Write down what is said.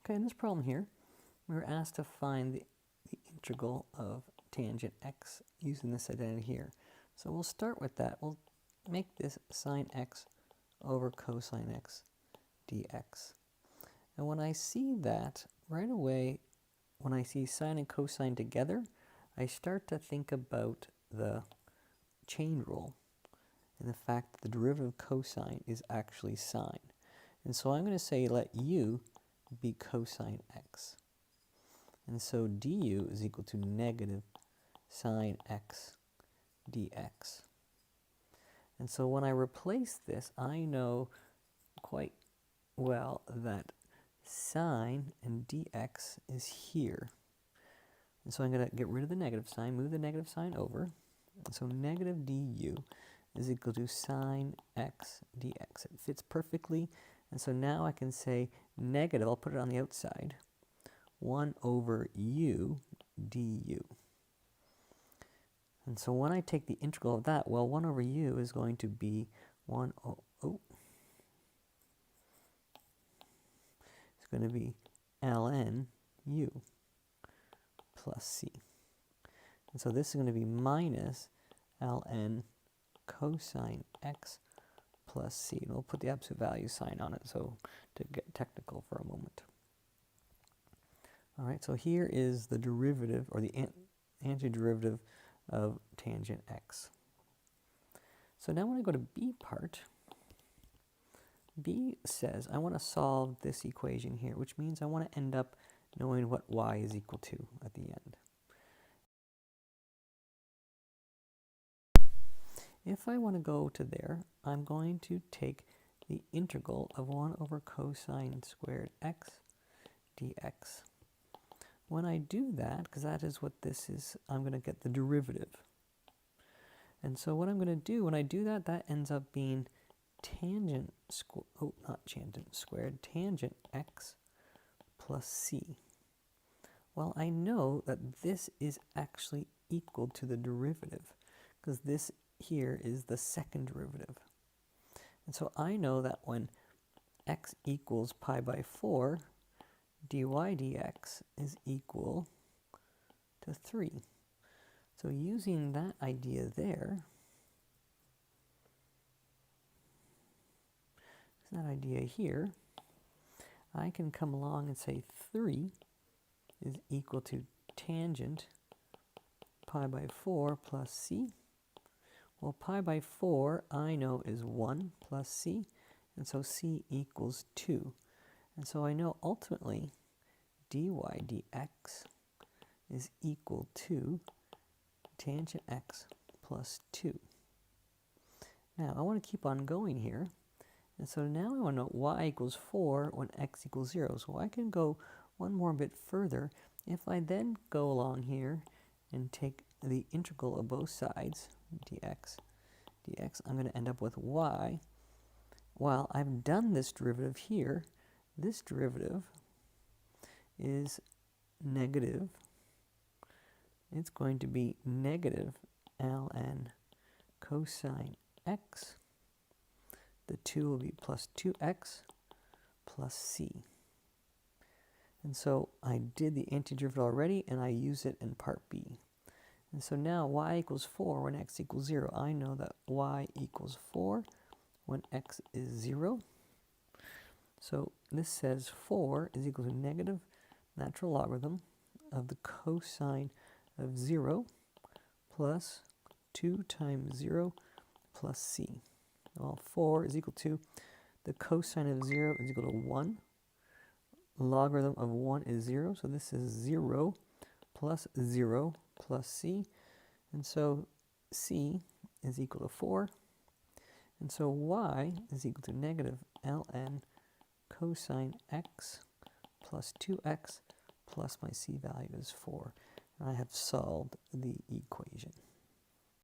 Okay, in this problem here, we were asked to find the integral of tangent x using this identity here. So we'll start with that. We'll make this sine x over cosine x dx. And when I see that, right away, when I see sine and cosine together, I start to think about the chain rule and the fact that the derivative of cosine is actually sine. And so I'm going to say let u be cosine x. And so du is equal to negative sine x dx. And so when I replace this, I know quite well that sine and dx is here. And so I'm going to get rid of the negative sign, move the negative sign over. And so negative du is equal to sine x dx. It fits perfectly. And so now I can say negative, I'll put it on the outside, 1 over u du. And so when I take the integral of that, well, 1 over u is going to be it's going to be ln u plus c. And so this is going to be minus ln cosine x plus c. And we'll put the absolute value sign on it, so to get technical for a moment. All right, so here is the derivative, or the antiderivative of tangent x. So now when I go to b part, b says I want to solve this equation here, which means I want to end up knowing what y is equal to at the end. If I want to go to there, I'm going to take the integral of 1 over cosine squared x dx. When I do that, because that is what this is, I'm going to get the derivative. And so what I'm going to do, when I do that, that ends up being tangent squared, tangent x plus c. Well, I know that this is actually equal to the derivative, because this here is the second derivative. And so I know that when x equals pi by 4, dy dx is equal to 3. So using that idea there, that idea here, I can come along and say 3 is equal to tangent pi by 4 plus c. Well, pi by 4 I know is 1 plus c, and so c equals 2. And so I know ultimately dy dx is equal to tangent x plus 2. Now I want to keep on going here, and so now I want to know y equals 4 when x equals 0. So I can go one more bit further. If I then go along here and take the integral of both sides, dx, I'm going to end up with y. While I've done this derivative here, this derivative is negative. It's going to be negative ln cosine x. The 2 will be plus 2x plus c. And so I did the antiderivative already, and I use it in part b. And so now y equals 4 when x equals 0. I know that y equals 4 when x is 0. So this says 4 is equal to negative natural logarithm of the cosine of 0 plus 2 times 0 plus c. Well, 4 is equal to the cosine of 0 is equal to 1. Logarithm of 1 is 0, so this is 0 plus 0 plus c. And so c is equal to 4. And so y is equal to negative ln cosine x plus 2x plus my c value is 4. And I have solved the equation.